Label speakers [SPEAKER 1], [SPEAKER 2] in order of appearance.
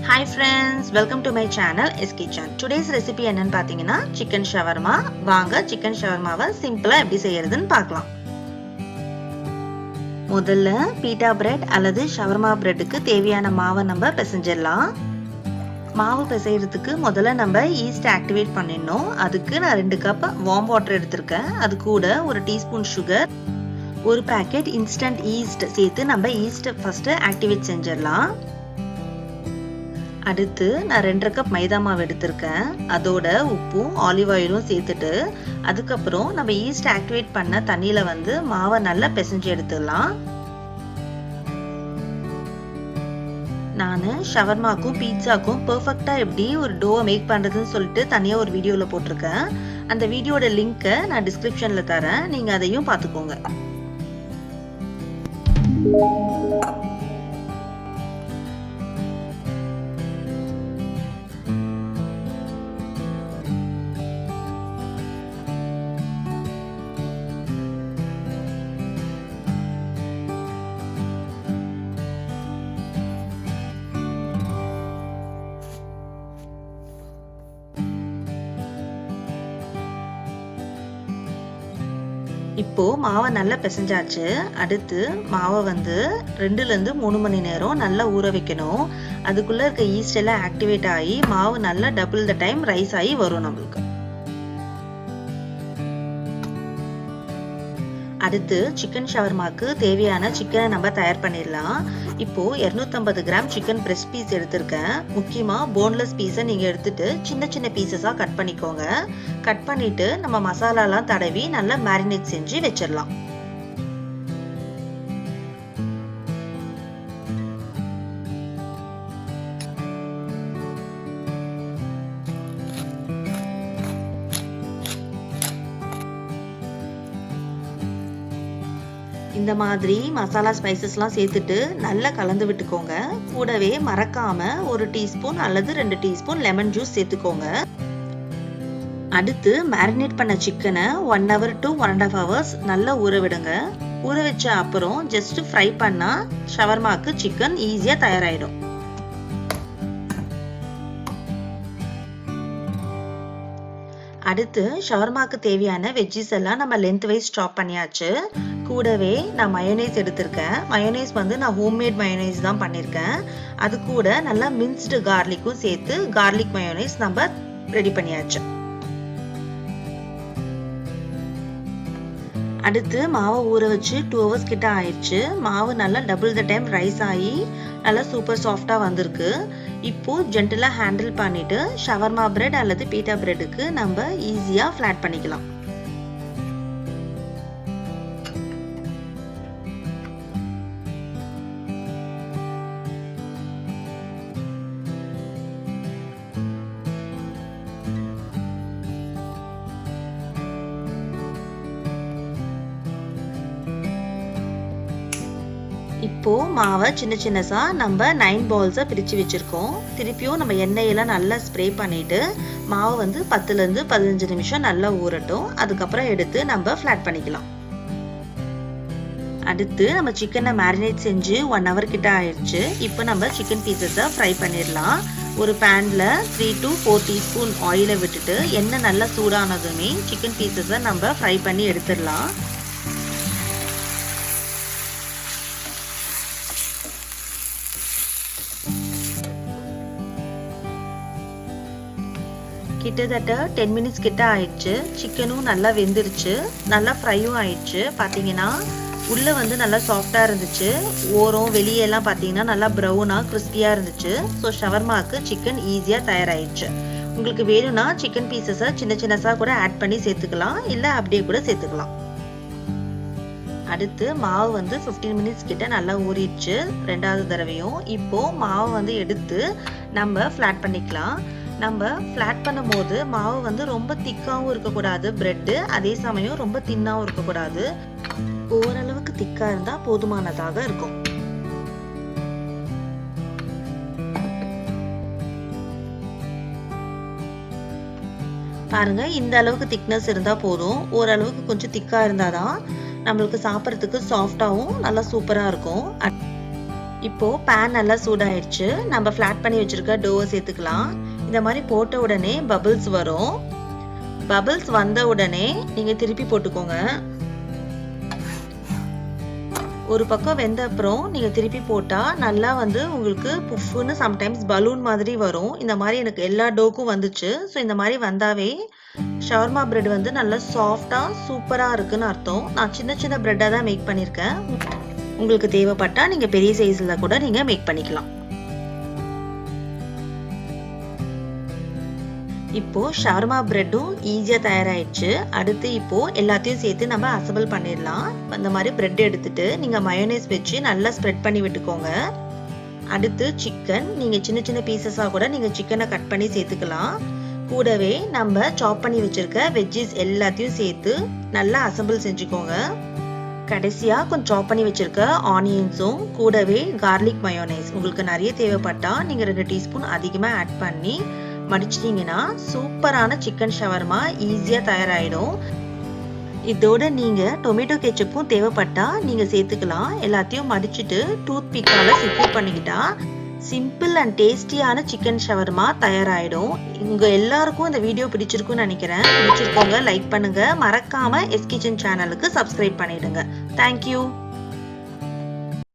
[SPEAKER 1] Hi friends, welcome to my channel S Kitchen. Today's recipe என்னன்னு பாத்தீங்கன்னா chicken shawarma. வாங்க chicken shawarma-வை சிம்பிளா எப்படி செய்யறதுன்னு பார்க்கலாம். முதல்ல பீட்டா பிரெட் அல்லது shawarma பிரெட்டுக்கு தேவையான மாவை நம்ம பிசைஞ்சிடலாம். மாவு பிசைறதுக்கு முதல்ல நம்ம ஈஸ்ட் ஆக்டிவேட் பண்ணிடணும். அதுக்கு நான் 2 கப் வார்ம் வாட்டர் எடுத்திருக்கேன். அது கூட ஒரு டீஸ்பூன் சுகர், ஒரு பேக்கெட் இன்ஸ்டன்ட் ஈஸ்ட் சேர்த்து நம்ம ஈஸ்ட் ஃபர்ஸ்ட் ஆக்டிவேட் செஞ்சிடலாம். அடுத்து நான் 2 கப் மைதா மாவு எடுத்திருக்கேன். அதோட உப்பும் ஆலிவ் ஆயிலும் சேர்த்துட்டு அதுக்கப்புறம் நம்ம ஈஸ்ட் ஆக்டிவேட் பண்ண தண்ணியில மாவை நல்லா பிசைஞ்சு எடுத்துடலாம். நான் ஷவர்மாக்கும் பீட்சாக்கும் பெர்ஃபெக்ட்டா எப்படி ஒரு டோ மேக் பண்றதுன்னு சொல்லிட்டு தனியா ஒரு வீடியோல போட்டிருக்கேன். அந்த வீடியோட லிங்கை நான் டிஸ்கிரிப்ஷன்ல தரேன், நீங்க அதையும் பார்த்துக்கோங்க. இப்போ மாவை நல்லா பிசைஞ்சாச்சு. அடுத்து மாவை 2 ல இருந்து 3 மணி நேரம் நல்லா ஊற வைக்கணும். அதுக்குள்ள இருக்க ஈஸ்ட் எல்லாம் ஆக்டிவேட் ஆகி மாவு நல்லா டபுள் த டைம் ரைஸ் ஆகி வரும் நம்மளுக்கு. அடுத்து சிக்கன் ஷவர்மாக்கு தேவையான சிக்கனை நம்ம தயார் பண்ணிடலாம். இப்போ 250 கிராம் சிக்கன் பிரெஸ்ட் பீஸ் எடுத்திருக்கேன். முக்கியமா போன்லெஸ் பீஸை நீங்க எடுத்துட்டு சின்ன சின்ன பீசஸா கட் பண்ணிக்கோங்க. கட் பண்ணிட்டு நம்ம மசாலாலாம் தடவி நல்லா மேரினேட் செஞ்சு வச்சிடலாம். இந்த மாதிரி மசாலா ஸ்பைசஸ்லாம் சேர்த்துட்டு நல்லா கலந்து விட்டுக்கோங்க. கூடவே மறக்காம 1 டீஸ்பூன் அல்லது 2 டீஸ்பூன் லெமன் ஜூஸ் சேர்த்துக்கோங்க. அடுத்து மேரினேட் பண்ண சிக்கனை 1 hour to 1.5 hours நல்லா ஊற விடுங்க. ஊற வச்ச அப்புறம் ஜஸ்ட் ஃப்ரை பண்ணா ஷவர்மாக்கு சிக்கன் ஈஸியா தயாராயிடும். அடுத்து ஷவர்மாக்கு தேவையான வெஜ்ஜீஸ் எல்லாம் நம்ம லென்த்வைஸ் சாப் பண்ணியாச்சு. கூடவே நான் மயோனைஸ் எடுத்திருக்கேன். மயோனைஸ் நான் ஹோம்மேட் மயோனைஸ் தான் பண்ணியிருக்கேன். அது கூட நல்லா மின்ஸ்டு கார்லிக்கும் சேர்த்து கார்லிக் மயோனைஸ் நம்ம ரெடி பண்ணியாச்சு. அடுத்து மாவை ஊற வச்சு 2 hours கிட்ட ஆயிடுச்சு. மாவு நல்லா டபுள் த டைம் ரைஸ் ஆகி நல்லா சூப்பர் சாஃப்டா வந்திருக்கு. இப்போ ஜென்டலா ஹேண்டில் பண்ணிட்டு ஷவர்மா பிரெட் அல்லது பீட்டா பிரெட்டுக்கு நம்ம ஈஸியா ஃபிளாட் பண்ணிக்கலாம். இப்போ மாவை சின்ன சின்னசா நம்ம 9 பால்ஸா பிரிச்சு வச்சிருக்கோம். திருப்பியும் நம்ம எண்ணெயெல்லாம் நல்லா ஸ்ப்ரே பண்ணிட்டு மாவு 10 ல இருந்து 15 நிமிஷம் நல்லா ஊறட்டும். அதுக்கப்புறம் எடுத்து நம்ம ஃபிளாட் பண்ணிக்கலாம். அடுத்து நம்ம சிக்கனை மேரினேட் செஞ்சு 1 hour கிட்ட ஆயிடுச்சு. இப்போ நம்ம சிக்கன் பீசஸை ஃப்ரை பண்ணிடலாம். ஒரு பேன்ல 3 to 4 டீஸ்பூன் ஆயிலை விட்டுட்டு எண்ணெய் நல்லா சூடானதுமே சிக்கன் பீசஸை நம்ம ஃப்ரை பண்ணி எடுத்துடலாம். கிட்டத்தட்ட 10 minutes கிட்ட ஆயிடுச்சு. சிக்கனும் நல்லா வெந்துருச்சு, நல்லா ஃப்ரையும் ஆயிடுச்சு. பாத்தீங்கன்னா உள்ள நல்லா சாஃப்டா இருந்துச்சு. ஓரம் வெளியெல்லாம் பாத்தீங்கன்னா நல்லா ப்ரௌனா கிறிஸ்பியா இருந்துச்சு. ஸோ ஷவர்மாக்கு சிக்கன் ஈஸியா தயாராயிடுச்சு. உங்களுக்கு வேணும்னா சிக்கன் பீசஸை சின்ன சின்னசா கூட ஆட் பண்ணி சேர்த்துக்கலாம், இல்ல அப்படியே கூட சேர்த்துக்கலாம். அடுத்து மாவு 15 minutes கிட்ட நல்லா ஊறிடுச்சு 2வது தடவையும். இப்போ மாவு எடுத்து நம்ம ஃபிளாட் பண்ணிக்கலாம். நம்ம ஃபிளாட் பண்ணும்போது மாவு ரொம்ப திக்காவும் இருக்கக்கூடாது பிரெட், அதே சமயம் ரொம்ப தின்னாவும் இருக்கக்கூடாது. ஓரளவுக்கு திக்கா இருந்தா போதுமானதாக இருக்கும். பாருங்க, இந்த அளவுக்கு திக்னஸ் இருந்தா போதும். ஓரளவுக்கு கொஞ்சம் திக்கா இருந்தாதான் நம்மளுக்கு சாப்பிட்றதுக்கு சாஃப்டாவும் நல்லா சூப்பரா இருக்கும். இப்போ பேன் நல்லா சூடாயிடுச்சு. நம்ம ஃப்ளாட் பண்ணி வச்சிருக்க டோவை சேர்த்துக்கலாம். இந்த மாதிரி போட்ட உடனே பபிள்ஸ் வரும். பபிள்ஸ் வந்த உடனே நீங்க திருப்பி போட்டுக்கோங்க. ஒரு பக்கம் வெந்த அப்புறம் நீங்க திருப்பி போட்டா நல்லா உங்களுக்கு புஃப்னு சம்டைம்ஸ் பலூன் மாதிரி வரும். இந்த மாதிரி எனக்கு எல்லா டோக்கும் வந்துச்சு. ஸோ இந்த மாதிரி வந்தாவே ஷவர்மா பிரெட் நல்லா சாஃப்டா சூப்பரா இருக்குன்னு அர்த்தம். நான் சின்ன சின்ன பிரெட்டா தான் மேக் பண்ணிருக்கேன். உங்களுக்கு தேவைப்பட்டா நீங்க பெரிய சைஸ்ல கூட நீங்க மேக் பண்ணிக்கலாம். இப்போ ஷவர்மா பிரெட்டும் ஈஸியா தயாராயிடுச்சு. அடுத்து இப்போ எல்லாத்தையும் சேர்த்து நம்ம அசம்பிள் பண்ணிடலாம். அந்த மாதிரி பிரெட் எடுத்துட்டு நீங்க மயோனைஸ் வச்சு நல்லா ஸ்ப்ரெட் பண்ணி விட்டுக்கோங்க. அடுத்து சிக்கன், நீங்க சின்ன சின்ன பீசஸா கூட நீங்க சிக்கனை கட் பண்ணி சேர்த்துக்கலாம். கூடவே நம்ம சாப் பண்ணி வச்சிருக்க வெஜ்ஜீஸ் எல்லாத்தையும் சேர்த்து நல்லா அசம்பிள் செஞ்சுக்கோங்க. கடைசியா கொஞ்சம் சாப் பண்ணி வச்சிருக்க ஆனியன்ஸும் கூடவே கார்லிக் மயோனைஸ் உங்களுக்கு நிறைய தேவைப்பட்டா நீங்க 2 டீஸ்பூன் அதிகமா ஆட் பண்ணி மடிச்சிட்டீங்கன்னா சூப்பரான சிக்கன் ஷவர்மா ஈஸியா தயாராயிடும். இதோட நீங்க டொமேட்டோ கெச்சப்பும் தேவைப்பட்டா நீங்க சேர்த்துக்கலாம். எல்லாத்தையும் மடிச்சிட்டு டூத் பிக்கால செக்யூர் பண்ணிக்கிட்டா சிம்பிள் அண்ட் டேஸ்டியான சிக்கன் ஷவர்மா தயாராயிடும். உங்க எல்லாருக்கும் இந்த வீடியோ பிடிச்சிருக்கும்னு நினைக்கிறேன். பிடிச்சிருக்கோங்க லைக் பண்ணுங்க. மறக்காம எஸ் கிச்சன் சேனலுக்கு சப்ஸ்கிரைப் பண்ணிடுங்க. தேங்க்யூ.